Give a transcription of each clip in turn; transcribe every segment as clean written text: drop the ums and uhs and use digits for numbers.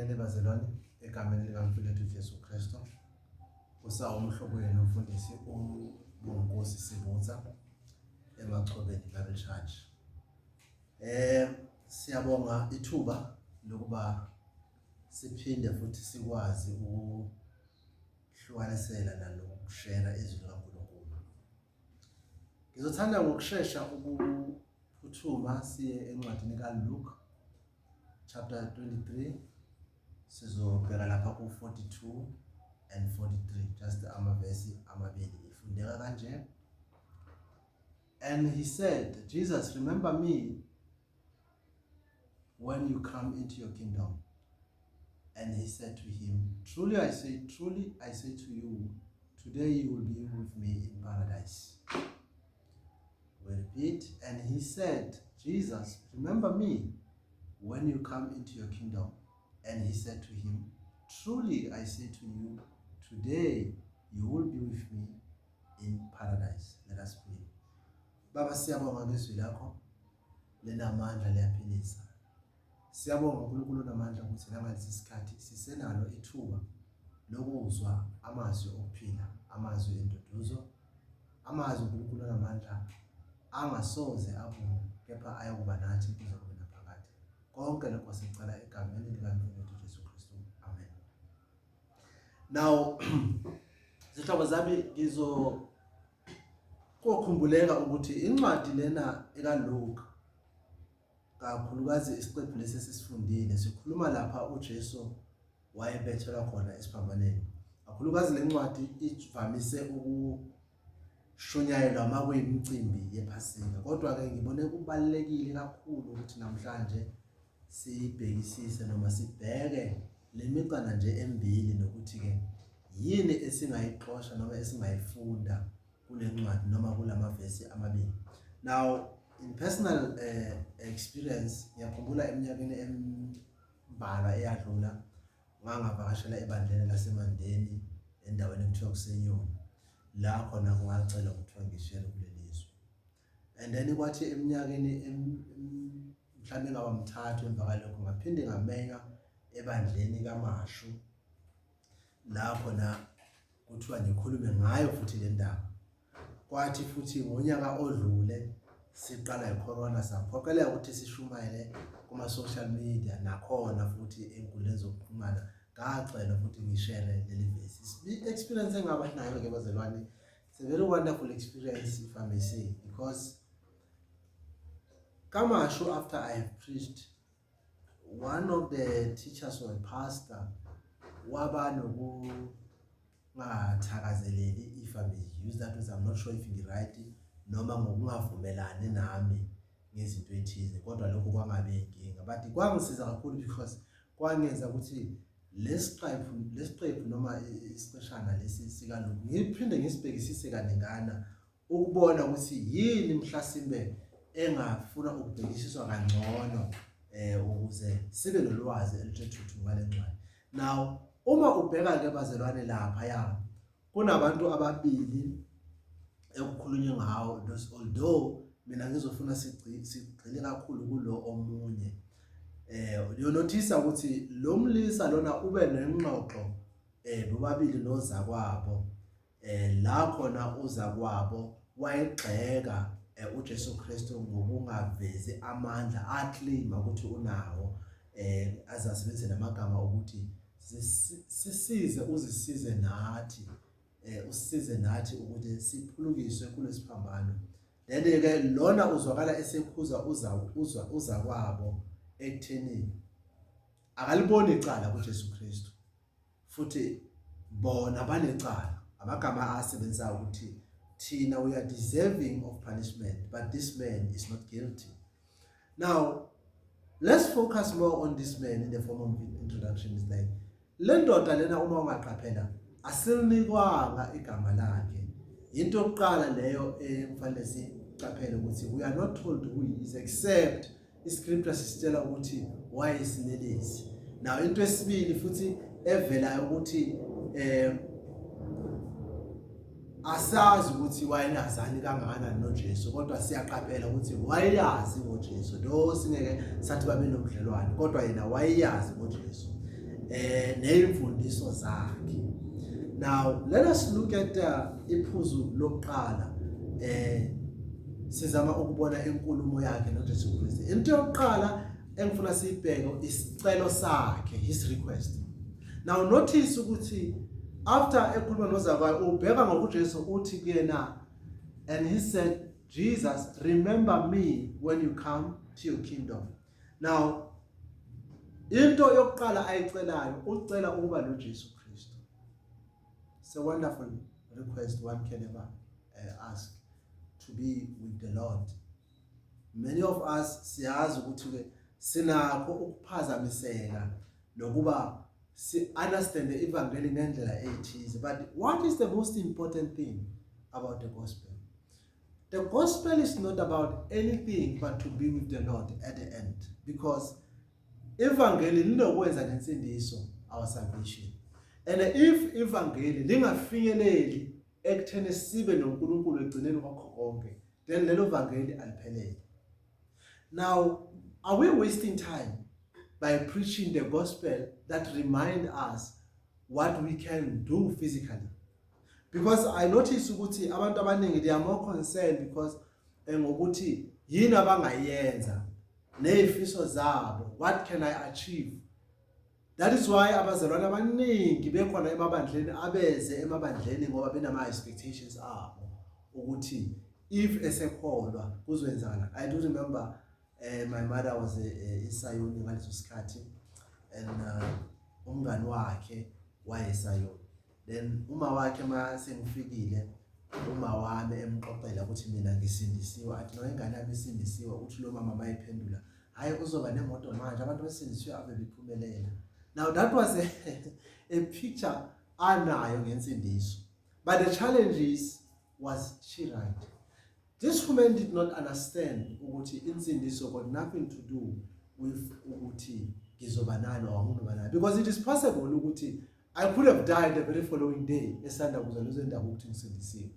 Sibingelele bazalwane egameni likaMfowethu Jesu Kristu. Usawumhlobo wenu umfundisi uNkosi Sibutha emachobeni Bible Church. Siyabonga ithuba lokuba siphinde futhi sikwazi ukuhlukanisela nalokushare izwi likaNkulunkulu. Ngizothanda ngokusheshsha ukuphuthuma siye encwadini kaLuke chapter 23, sizobheka lapha ku-42 and 43, just amavesi amabili ifundeka kanje. And he said, Jesus, remember me when you come into your kingdom. And he said to him, truly I say to you, today you will be with me in paradise. We repeat, and he said, Jesus, remember me when you come into your kingdom. And he said to him, truly I say to you, today you will be with me in paradise. Let us pray. Baba, siyabonga ngezwi lakho lenamandla liyaphilisa. Siyabonga uNkulunkulu namandla ukuthi ngalesi sikhathi sisenalo ithuba lokuzwa amazwi okuphila, amazwi enduduzo, amazwi uNkulunkulu namandla angasoze abuye kepha ayokuba nathi kuze kube naphakade. Konke lokho sicela egameni likaMfowethu Jesu Kristu. Amen. Now, zihlobo zami kokhumbuleka ukuthi incwadi lena ekaLuke kakhulukazi isiqephu lesi sisifundile sikhuluma lapha uJesu wayebethelwa khona esiphambaneni. Kakhulukazi le ncwadi ivamise ukushonyayelwa makuyimicimbi yePhasika. Kodwa ke ngibone kubalekile kakhulu ukuthi namhlanje sibhekisise noma sibheke lemicana nje embili nokuthi ke yini esingayixoxa noma esingayifunda kule ncwadi noma kulamavesi amabili. Now, in personal experience, ngiyakhumbula eminyakeni embalwa eyadlula ngangavakashela ebandleni laseMandeni endaweni ekuthiwa kuseNyoni. La khona ngacela ukuthiwa ngishare kulelizwe. And then kwathi eminyakeni mhlawumbe ngaba mthathu emva kwalokho ngaphinde ngamenya ebandleni kaMashu. La khona kuthiwa ngikhulume ngayo futhi le ndaba. Kwathi futhi ngonyaka odlule siqala icorona saphoqeleka ukuthi sishumayele kuma social media nakhona futhi enkundleni zokuxhumana ngacela futhi ngishare leli vesi. Experience engaba nayo ke bazalwane, it's a very wonderful experience if I may say, because Kamashu, after I have preached, one of the teachers or a pastor waba nokungathakazeleli, if I may use that word, I'm not sure if it's right, noma ngokungavumelani nami ngezinto ethize, kodwa lokho kwangabe inkinga. But kwangisiza kakhulu because kwangenza ukuthi lesiqephu noma isiqeshana lesi sikaLuke ngiphinde ngisibhekisise kaningana ukubona ukuthi yini mhlasimbe engafuna ukubhekisiswa kangcono ukuze sibe nolwazi elithethuthu ngale ncwadi. Now, uma ubheka ke bazalwane lapha ya kunabantu ababili ekukhulunywe ngawo, although mina ngizofuna sigcile kakhulu kulo omunye. You notice ukuthi lo mlisa lona ube nengxoxo bobabili nozakwabo. La khona uzakwabo wayegxeka uJesu Kristu ngokungavezi amandla aclaim ukuthi unawo, azasebenzise namagama ukuthi sisize uzisize nathi, usisize nathi ukuthi siphulukiswe kulesiphambano. Then ke lona uzwakala esekhuza uzakwabo ekutheni akaliboni icala kuJesu Kristu, futhi bona banecala. Amagama asebenzisa ukuthi thina we are deserving of punishment, but this man is not guilty. Now, let's focus more on this man in the form of introduction. Is like le ndoda lena uma ungaqaphela asilinikwanga igama lakhe. Into yokuqala leyo kufanele siqaphele ukuthi we are not told who he is, except iscripture sisitshela ukuthi wayesinelesi. Now, into esibili futhi evelayo ukuthi asazi ukuthi wayelazani kangakanani noJesu, kodwa siyaqaphela ukuthi wayeyazi ngoJesu. Lo singeke sathi babe nobudlelwane, kodwa yena wayeyazi ngoJesu. nezimfundiso zakhe. Now let us look at iphuzu lokuqala sizama ukubona inkulumo yakhe noJesu Kristu. Into yokuqala engifuna siyibheke isicelo sakhe, his request. Now notice ukuthi after ekhuluma noZakayo ubheka ngokuJesu uthi kuyena, and he said, Jesus, remember me when you come to your kingdom. Now into yokuqala ayicelayo ucela ukuba noJesu Kristu. It's a wonderful request one can ever ask, to be with the Lord. Many of us siyazi ukuthi ke sinakho ukuphazamiseka nokuba si understand the evangeli ngendlela ethize, but what is the most important thing about the gospel? The gospel is not about anything but to be with the Lord at the end, because evangeli linokwenza nensindiso, our salvation. And if evangeli lingafinyeleli ekutheni sibe noNkulunkulu egcineni kwakho konke, then lelo evangeli aliphelele. Now, are we wasting time by preaching the gospel that remind us what we can do physically? Because I notice ukuthi abantu abaningi they are more concerned because ngokuthi yini abangayenza nezifiso zabo, what can I achieve? That is why abazalwane abaningi bekhona emabandleni abeze emabandleni ngoba benama expectations abo ukuthi if esekholwa kuzwenzana. I do remember my mother was eSayoni ngaleso sikhathi, and umngani wakhe wayeSayoni. Then uma wakhe masengifikile, uma wami emxoxela ukuthi mina ngisindisiwe, athi no ingane yami isindisiwe, uthi lo mama mayiphendula, hayi uzoba nemoto manje, abantu besindisiwe ave bephumelela. Now that was a picture anayo ngensindiso, but the challenge is, was she right? This woman did not understand ukuthi insindiso got nothing to do with ukuthi ngizoba nani or ngizoba nani, because it is possible ukuthi I could have died the very following day esanda kuza lozenda ukuthi ngisindisiwe.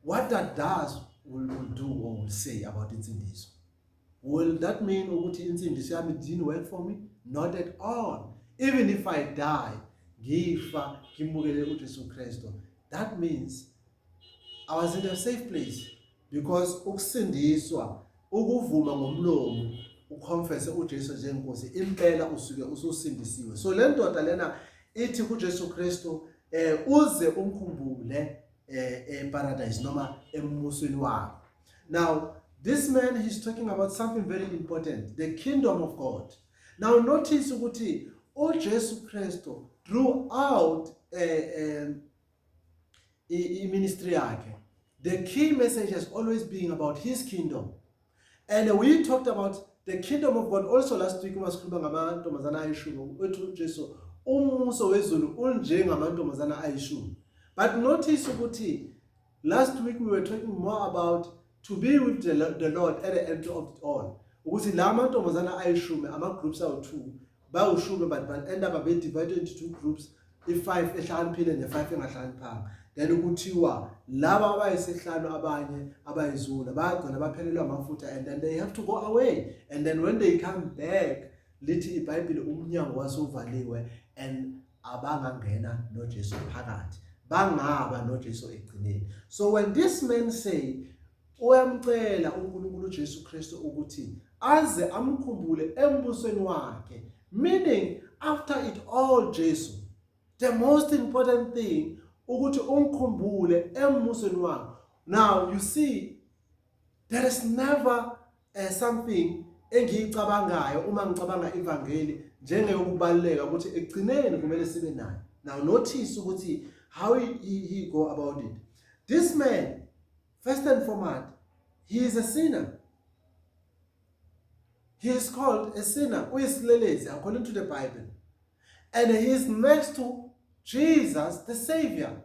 What that does will do or will say about insindiso? Will that mean ukuthi insindiso yami didn't work for me? Not at all. Even if I die, ngifa ngimukele uJesu Kristu, that means I was in a safe place, because ukusindiswa, ukuvuma ngomlomo, uconfess uJesu njengenkosi, impela usuke ususindisiwe. So le ndoda lena ithi kuJesu Kristu uze umkhumbule paradise noma embusweni wakhe. Now this man, he's talking about something very important, the kingdom of God. Now notice ukuthi uJesu Kristu throughout ministry yakhe, the key message has always been about his kingdom. And we talked about the kingdom of God also last week. Umasikhuluma ngamantombazana ayishumi, uthi uJesu umuso wezulu unjengamantombazana ayishumi. But notice ukuthi last week we were talking more about to be with the Lord at the end of it all. Ukuthi la mantombazana ayishumi, ama groups awu-2 bawushumi, but end up being divided into 2 groups, i-5 ehlakaniphile ne-5 engahlakaniphanga. Then kuthiwa laba abayisihlanu abanye abayizulu bagcina baphelelwa amafutha, and then they have to go away, and then when they come back lithi iBhayibheli umnyango wasuvaliwe and abangangena noJesu phakathi, bangaba noJesu egcineni. So when this man say uyamcela uNkulunkulu uJesu Kristu ukuthi aze amkhumbule embusweni wakhe, meaning after it all Jesu, the most important thing ukuthi umkhumbule embusweni wakhe. Now you see, there is never something engiyicabangayo uma ngicabanga ivangeli njengeyokubaleka ukuthi egcineni kumele sibe nayo. Now notice ukuthi how he go about it. This man, first and foremost, he is a sinner. He is called a sinner, uyisilelezi according to the Bible. And he is next to Jesus, the Savior.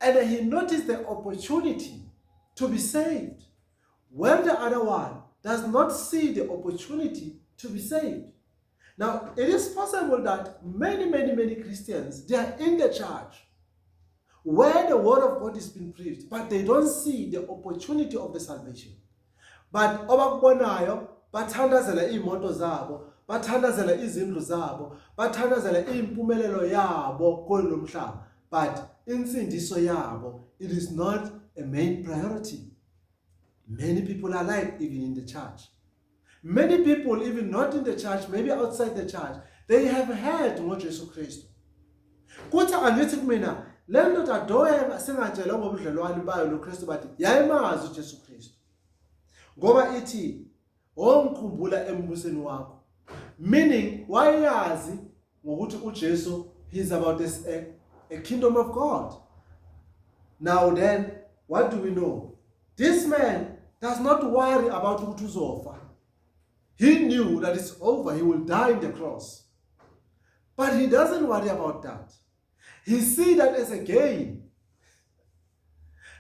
And he noticed the opportunity to be saved, when the other one does not see the opportunity to be saved. Now, it is possible that many Christians, they are in the church where the word of God is being preached, but they don't see the opportunity of the salvation. But obakubonayo bathandazela imoto zabo, bathandazela izindlu zabo, bathandazela impumelelo yabo kulo mhlaba, but insindiso yabo, it is not a main priority. Many people are like even in the church. Many people, even not in the church, maybe outside the church, they have heard ngoJesu Kristu. Kuthi angithi kumina, le ndoda adoye singatshela ngobudlelwano bayo noKristu bathi yayimazi uJesu Kristu. Ngoba ithi, "Ongikhumbula embusweni wakho." Meaning, wayazi ngokuthi uJesu he's about a kingdom of God. Now then, what do we know? This man does not worry about ukuthi uzofa. He knew that it's over, he will die on the cross. But he doesn't worry about that. He sees that as a gain.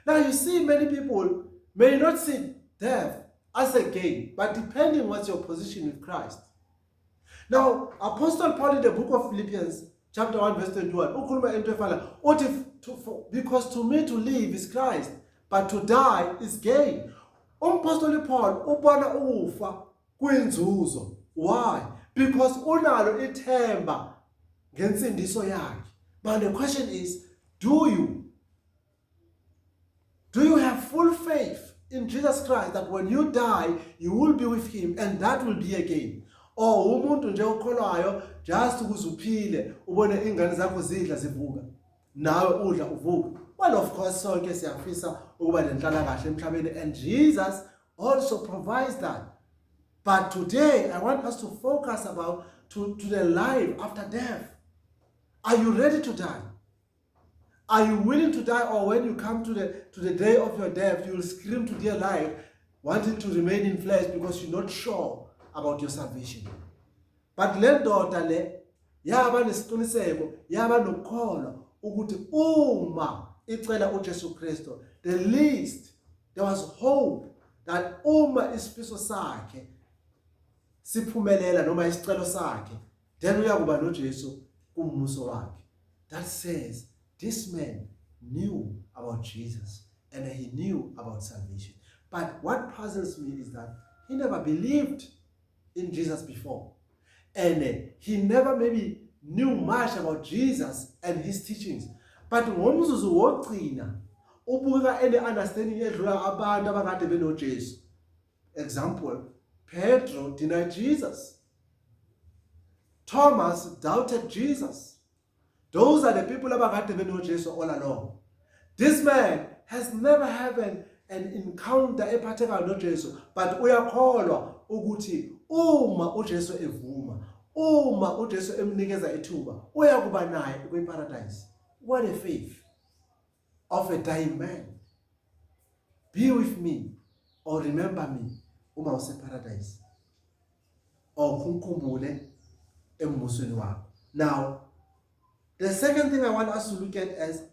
Now you see, many people may not see death as a gain, but depending what's your position with Christ. Now, Apostle Paul in the book of Philippians, chapter 1, verse 21, because to me to live is Christ, but to die is gain. Apostle Paul ubona ufa kwinzuzo. Why? Because unalo ithemba ngensindiso yakhe. But the question is, do you have full faith in Jesus Christ that when you die, you will be with him and that will be a gain? Or umuntu nje ukholwayo just ukuze uphile ubone ingane zakho zidla zivuka nawe udla uvuka? Well, of course, sonke siyafisa ukuba nenhlalakahle emhlabeni, and Jesus also provides that. But today I want us to focus about to the life after death. Are you ready to die? Are you willing to die? Or when you come to the day of your death, you will scream to dear life, wanting to remain in flesh because you're not sure about your salvation. But le ndoda le yaba nesiqiniseko, yaba nokukholwa ukuthi uma icela uJesu Kristu, the least there was hope that uma isifiso sakhe siphumelela noma isicelo sakhe, then uyakuba noJesu kumbuso wakhe. That says this man knew about Jesus and he knew about salvation. But what puzzles me is that he never believed in Jesus before, and he never maybe knew much about Jesus and his teachings. But ngomzuzu wogcina ubuka ene understanding edlula abantu abakade benoJesu. Example, Pedro denied Jesus. Thomas doubted Jesus. Those are the people abakade benoJesu all along. This man has never had an encounter ephathekayo noJesu, but uyakholwa ukuthi uma uJesu evuma, uma uJesu emnikeza ithuba, uyakuba naye kwiparadise. What a faith of a dying man. Be with me or remember me uma useparadise, or kumkhumbule embusweni wakho. Now, the second thing I want us to look at is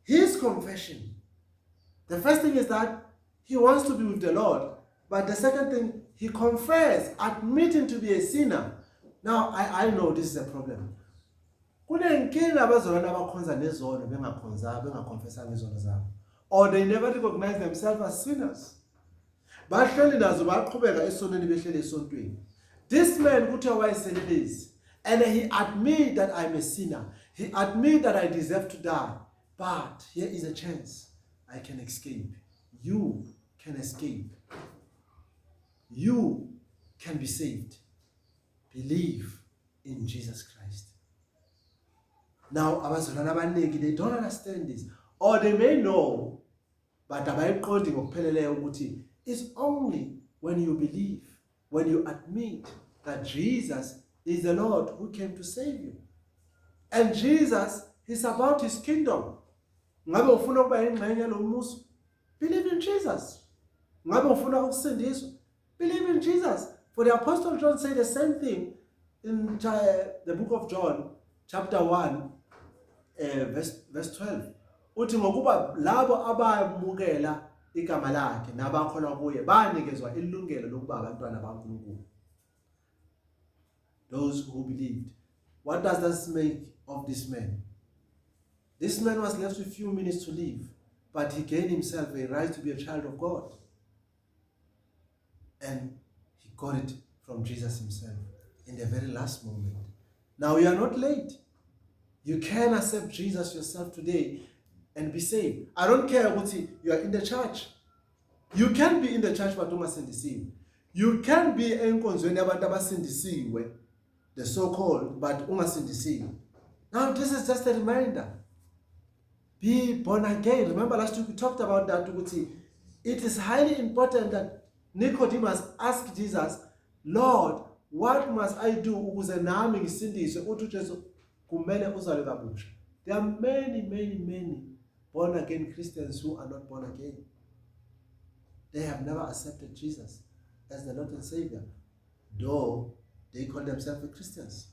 his confession. The first thing is that he wants to be with the Lord, but the second thing, he confessed, admitting to be a sinner. Now, I know this is a problem. Kunenkinga abazalwane abakhonza nezono bengakhonfesanga izono zabo, or they never recognize themselves as sinners. Bahleli nazo baqhubeka esonweni behleli esontweni. This man kuthiwa wayeselibezi, and he admit that I'm a sinner. He admit that I deserve to die. But here is a chance. I can escape. You can escape. You can be saved. Believe in Jesus Christ. Now, abazalwane abaningi, they don't understand this. Or they may know, but abayiqondi ngokupheleleyo ukuthi it's only when you believe, when you admit that Jesus is the Lord who came to save you. And Jesus is about his kingdom. Ngabe ufuna ukuba ingxenye lomuso? Believe in Jesus. Ngabe ufuna ukusindiswa? Believe in Jesus. For the Apostle John said the same thing in the book of John, chapter 1, verse 12. Uthi ngokuba labo abamukela igama lakhe nabakholwa kuye banikezwa ilungelo lokuba abantwana bakaNkulunkulu. Those who believed. What does this make of this man? This man was left with few minutes to live, but he gained himself a right to be a child of God. And he got it from Jesus himself. in the very last moment. Now you are not late. You can accept Jesus yourself today and be saved. I don't care what you are in the church. You can be in the church but ungasindisiwe. You can be enkonzweni yabantu abasindisiwe, the so-called, but ungasindisiwe. Now this is just a reminder. Be born again. Remember last week we talked about that. It is highly important that Nicodemus asked Jesus, Lord, what must I do ukuze nami ngisindiswe uthi uJesu kumele uzalwe kabusha? There are many born again Christians who are not born again. They have never accepted Jesus as the Lord and Savior, though they call themselves Christians.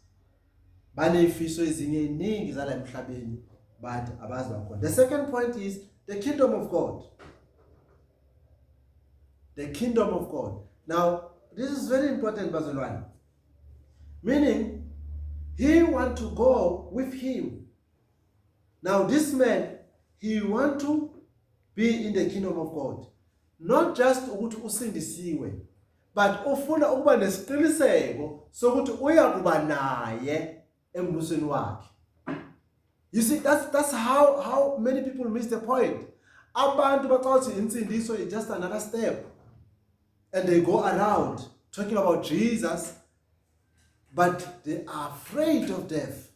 Banefiso ezinye iningi zala emhlabeni but abazi bakhona. The second point is the kingdom of God. The kingdom of God. Now, this is very important, Bazalwane. Meaning, he wants to go with him. Now, this man, he wants to be in the kingdom of God. Not just ukuthi usindisiwe, but ufuna ukuba nesiqiniseko sokuthi uyakuba naye embusweni wakhe. You see, that's how many people miss the point. Abantu bacathi insindiso is just another step. And they go around talking about Jesus, but they are afraid of death.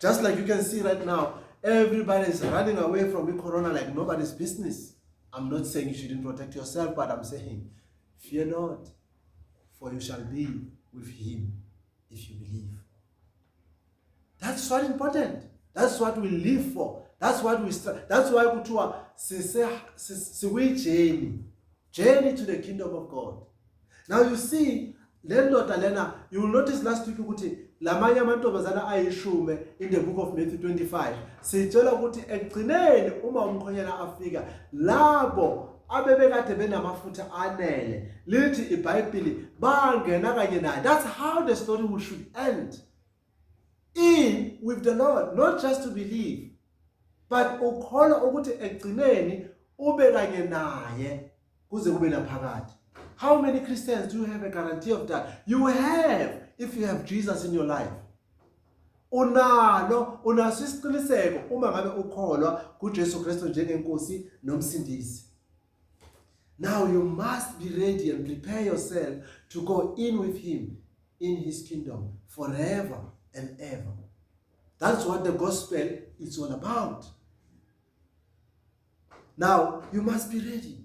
Just like you can see right now, everybody is running away from the corona like nobody's business. I'm not saying you shouldn't protect yourself, but I'm saying, fear not, for you shall be with him if you believe. That's so important. That's what we live for. That's what we start. That's why we journey to the kingdom of God. Now you see, you will notice last week lamanye amantombazana ayishume in the book of Matthew 25. Sithola ukuthi ekugcineni uma umkhonyana afika labo abebekade benamafutha anele lithi iBhayibheli bangena kanye naye. That's how the story should end. In with the Lord, not just to believe, but ukholwa ukuthi ekugcineni ube kanye naye kuze kube naphakade. How many Christians do you have a guarantee of that? You have, if you have Jesus in your life. Unaso isiqiniseko uma ngabe ukholwa kuJesu Kristu njengenkosi nomsindisi. Now you must be ready and prepare yourself to go in with him in his kingdom forever and ever. That's what the gospel is all about. Now you must be ready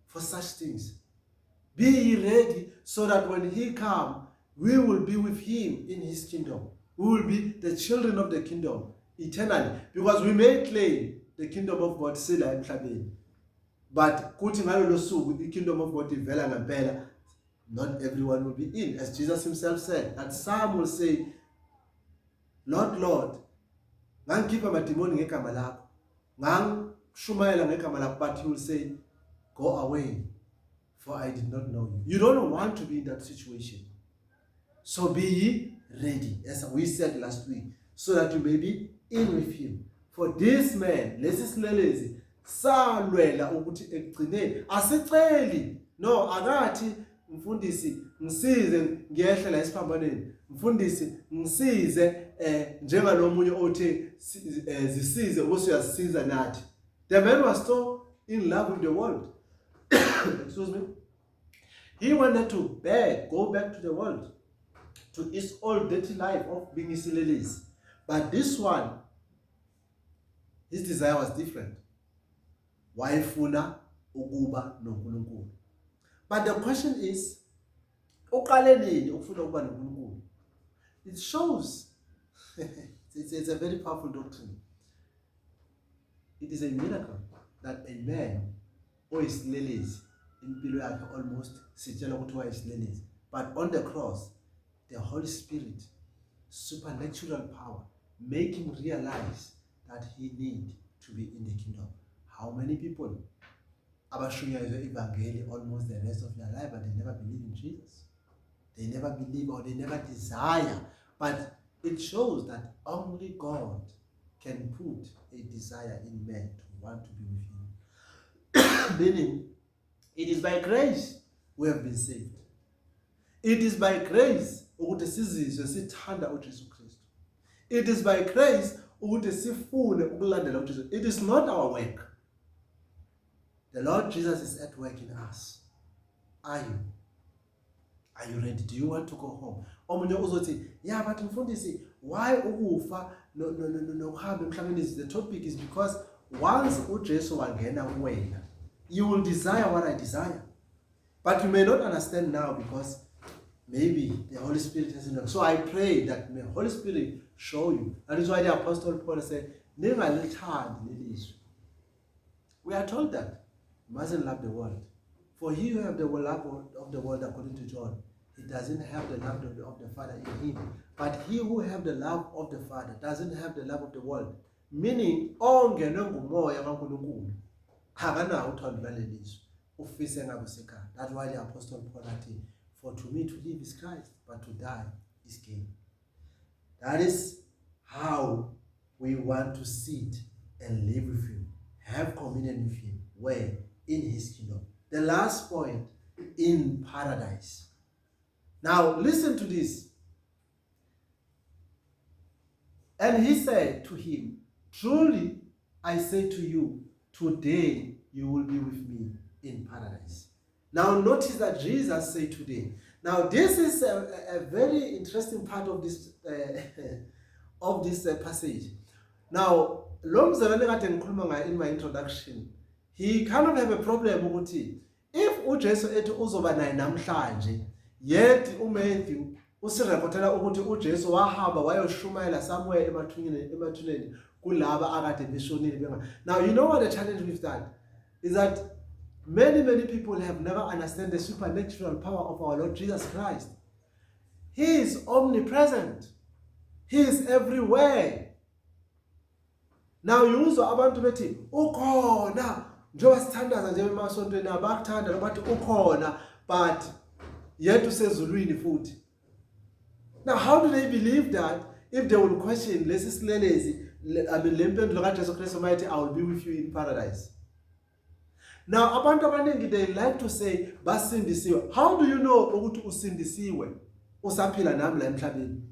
for such things. Be ye ready so that when he comes, we will be with him in his kingdom. We will be the children of the kingdom eternally. Because we may claim the kingdom of God sila emhlabeni. But kuthi ngalo losuku the kingdom of God ivela ngempela, not everyone will be in. As Jesus himself said, that some will say, Lord, Lord, ngangikhipha amadimoni ngegama lakho, ngangishumayela ngegama lakho, but he will say, go away, for I did not know you. You don't want to be in that situation. So be ye ready, as we said last week, so that you may be in with him. For this man, lesisilelezi, salwela ukuthi ekugcineni asiceli, no, akathi mfundisi ngisize ngiyehlela esiphambaneni, mfundisi ngisize njengalomunye othe zisize usuyasiza nathi. The man was so in love with the world. Excuse me. He wanted to go back to the world, to his old dirty life of being isilelezi. But this one, his desire was different. Wayefuna ukuba noNkulunkulu. But the question is, uqale nini ukufuna ukuba noNkulunkulu? It shows it's a very powerful doctrine. It is a miracle that a man oyisilelezi impilo yakhe almost sitshela ukuthi wayisilelezi, but on the cross the Holy Spirit, supernatural power, make him realize that he need to be in the kingdom. How many people abashunyayelwe ivangeli almost the rest of their life, but they never believe in Jesus? They never believe or they never desire. But it shows that only God can put a desire in man to want to be with him. Meaning, it is by grace we have been saved. It is by grace ukuthi sizizwe sithanda uJesu Kristu. It is by grace ukuthi sifune ukulandela uJesu. It is not our work. The Lord Jesus is at work in us. Are you? Are you ready? Do you want to go home? Omunye uzothi, yeah, but mfundisi, why ukufa no kuhamba emhlabeni? The topic is because once uJesu wangena kuwena, you will desire what I desire. But you may not understand now because maybe the Holy Spirit hasn't known. So I pray that the Holy Spirit show you. That is why the Apostle Paul said, we are told that you mustn't love the world. For he who have the love of the world, according to John, he doesn't have the love of the Father in him. But he who have the love of the Father doesn't have the love of the world. Meaning, ongenwe ngumoya kaNkulunkulu akanawo uthando lwalelizwe ufise ngabusekhaya. That's why the Apostle Paul said, for to me to live is Christ, but to die is gain. That is how we want to sit and live with him, have communion with him. Where? In his kingdom. The last point, in paradise. Now listen to this. And he said to him, truly I say to you, today you will be with me in paradise. Now notice that Jesus said today. Now this is a very interesting part of this passage. Now, in my introduction, he kind of have a problem with it. If uJesu ethi uzoba naye namhlanje, yet uMatthew usirekhodela ukuthi uJesu wahamba wayoshumayela somewhere emathuneni kulaba akade beshonile benga. Now you know what the challenge with that is that many people have never understood the supernatural power of our Lord Jesus Christ. He is omnipresent. He is everywhere. Now you uzwa abantu bethi ukhona njengoba sithandaza nje emasontweni abakuthanda bathi ukhona but yet usezulwini futhi. Now how do they believe that if they will question lesi silelezi lempendulo kaJesu Kristu mayithi I will be with you in paradise? Now abantu abaningi they like to say basindisiwe. How do you know ukuthi usindisiwe usaphila nami la emhlabeni?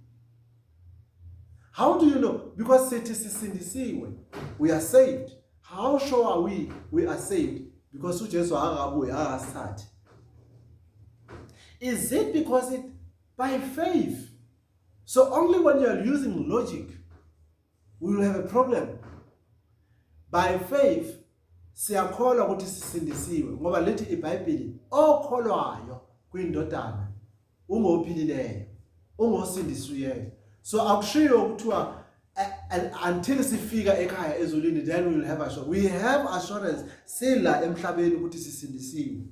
How do you know? Because sithi sisindisiwe, we are saved. How sure are we are saved? Because uJesu akabuye akasithathe. Is it because it by faith? So only when you are using logic, we will have a problem. By faith, siyakholwa ukuthi sisindisiwe ngoba lithi iBhayibheli okholwayo kwindodana ungophilileyo, ungosindisiweyo. So akushiyo ukuthiwa until sifika ekhaya ezulwini then we will have assurance. We have assurance sila emhlabeni ukuthi sisindisiwe.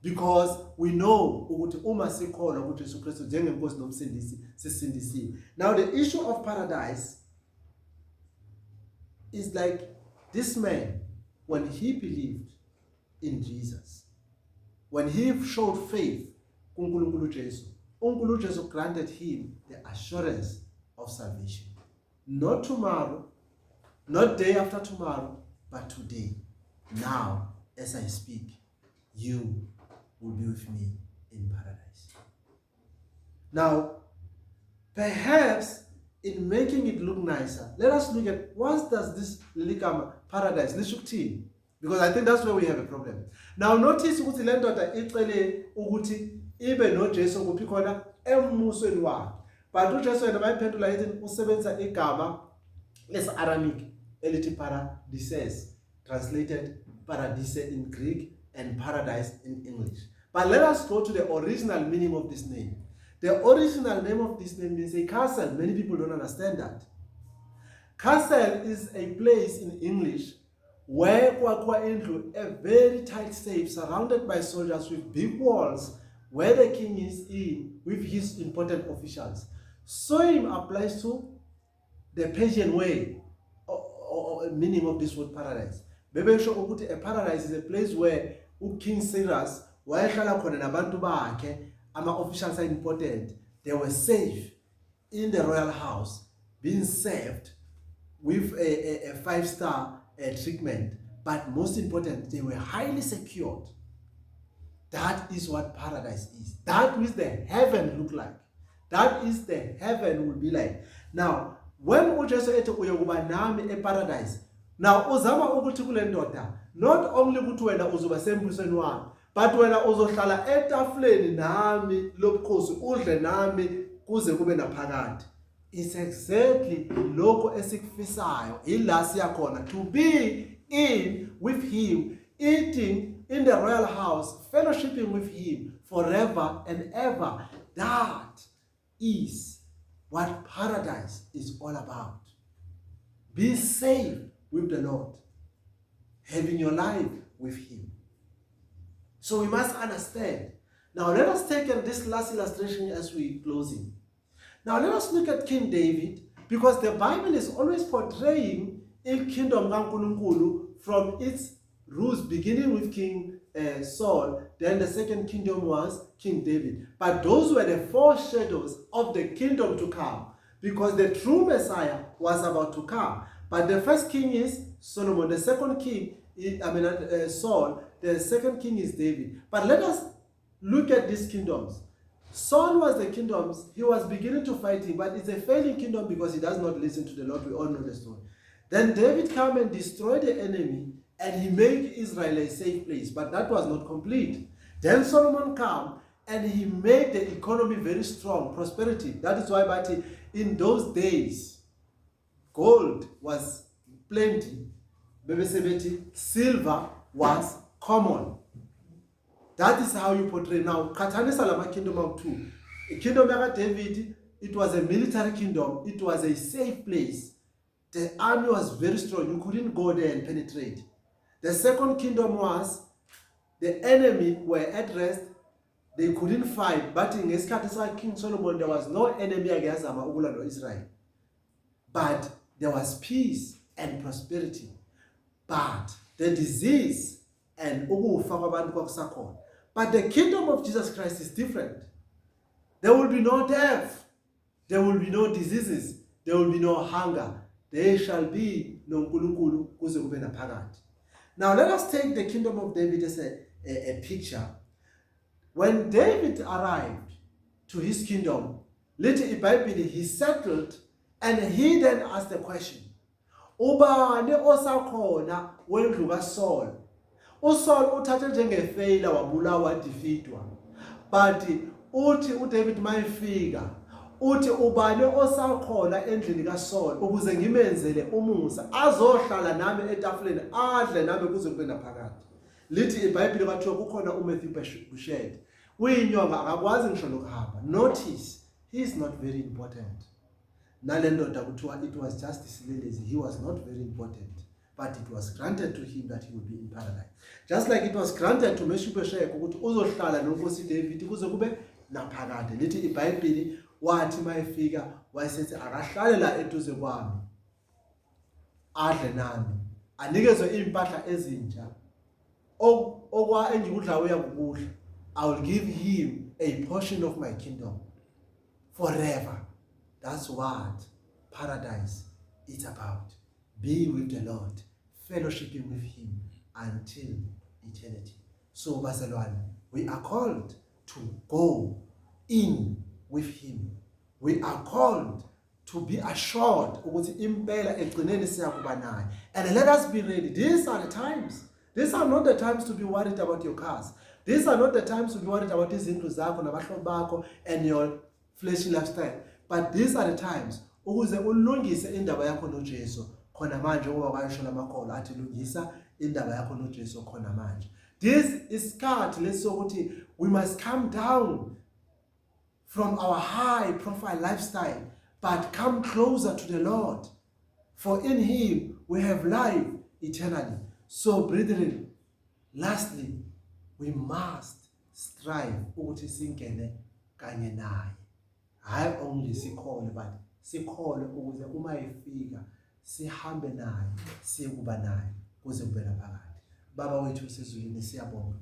Because we know ukuthi uma sikholwa ukuthi Jesu Kristu njengenkosi nomsindisi sisindisiwe. Now the issue of paradise is like this man, when he believed in Jesus, when he showed faith kuNkulunkulu Jesu, uNkulunkulu Jesu granted him the assurance of salvation. Not tomorrow, not day after tomorrow, but today. Now, as I speak, you will be with me in paradise. Now, perhaps in making it look nicer, let us look at what does this likama paradise lishukthini, because I think that's where we have a problem. Now notice ukuthi le ndoda icele ukuthi ibe noJesu kuphi khona emusweni wakhe, but uJesu yena bayiphendula yithi usebenzisa igama lesi-Aramic elithi paradises, translated paradise in Greek and paradise in English. But let us go to the original meaning of this name. The original name of this name means a castle. Many people don't understand that. Castle is a place in English where a very tight safe surrounded by soldiers with big walls where the king is in with his important officials. Same applies to the Persian way or meaning of this word paradise. A paradise is a place where King Cyrus, ama officials are important. They were safe in the royal house, being served with a 5-star treatment. But most important, they were highly secured. That is what paradise is. That is the heaven look like. That is the heaven will be like. Now, when uJesu ethi uyokuba nami eparadise, now uzama ukuthi kule ndoda not only ukuthi wena uzoba sembusweni wami, but wena uzohlala etafuleni nami lobukhosi udle nami kuze kube naphakade. It's exactly lokho esikufisayo ila siyakhona, to be in with him, eating in the royal house, fellowshipping with him forever and ever. That is what paradise is all about. Be safe with the Lord, having your life with him. So we must understand. Now let us take this last illustration as we closing. Now let us look at King David, because the Bible is always portraying a kingdom kaNkulunkulu from its roots, beginning with King Saul. Then the second kingdom was King David. But those were the foreshadows of the kingdom to come, because the true Messiah was about to come. But the first king is Solomon, the second king is Saul, the second king is David. But let us look at these kingdoms. Saul was the kingdoms, he was beginning to fight him, but it's a failing kingdom because he does not listen to the Lord. We all know the story. Then David came and destroyed the enemy, and he made Israel a safe place, but that was not complete. Then Solomon came and he made the economy very strong, prosperity. That is why, but in those days, gold was plenty, silver was common. That is how you portray. Now, Qhathanisa lama kingdom of two. The kingdom of David, it was a military kingdom. It was a safe place. The army was very strong. You couldn't go there and penetrate. The second kingdom was the enemy were at rest. They couldn't fight. But in King Solomon, there was no enemy against Israel. But there was peace and prosperity. But the disease and but the kingdom of Jesus Christ is different. There will be no death. There will be no diseases. There will be no hunger. There shall be no nkulunkulu kuze kube naphakade. Now let us take the kingdom of David as a picture. When David arrived to his kingdom, later in Bible he settled, and he then asked the question, ubani osakhona wendlu kaSaul? USaul uthathe njengefeyila wabulawa defeatwa. But uthi uDavid mayifika, uthi ubani osakhona endlini kaSaul ukuze ngimenzele umusa azohlala nami etafuleni adle nami kuze kube naphakade. Lithi iBhayibheli bathiwa kukhona uMephibosheth. Uyinyonga akakwazi ngisho lokuhamba. Notice, he is not very important. Nalendoda kuthiwa it was just isilelezi. He was not very important. But it was granted to him that he would be in paradise. Just like it was granted to Mephibosheth ukuthi uzohlala noNkosi David kuze kube naphakade. Lithi iBhayibheli wathi mayefika wayesethi akahlale la eduze kwami adle nami anikezwe impahla ezintsha okwa engikudla uyakudla. I will give him a portion of my kingdom forever. That's what paradise is about. Be with the Lord, fellowshipping with him until eternity. So, bazalwane, we are called to go in with him. We are called to be assured ukuthi impela egcineni siyakuba naye. And let us be ready. These are the times. These are not the times to be worried about your cars. These are not the times to be worried about izindlu zakho nabahlobo bakho and your fleshy lifestyle. But these are the times ukuze ulungise indaba yakho noJesu khona manje ngoba kwasho lamakhola athi lungisa indaba yakho noJesu khona manje. This is isikhathi lesokuthi we must come down from our high profile lifestyle but come closer to the Lord, for in him we have life eternally. So brethren, lastly, we must strive ukuthi singene kanye naye. Hayi only sikhole, but sikhole ukuze uma efika sihambe naye sikuba naye kuze kube naphakade. Baba wethu sezulwini siyabonga.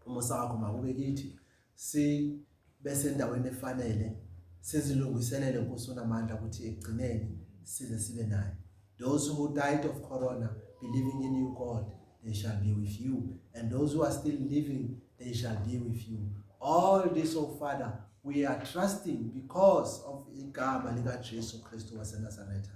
Umusa wakho makube kithi si bese endaweni efanele sizilungiselele Nkosi onamandla ukuthi egcineni size sibe naye. Those who died of corona believing in you, God, they shall be with you, and those who are still living, they shall be with you. All this, oh Father, we are trusting because of igama likaJesu Kristu waseNazaretha.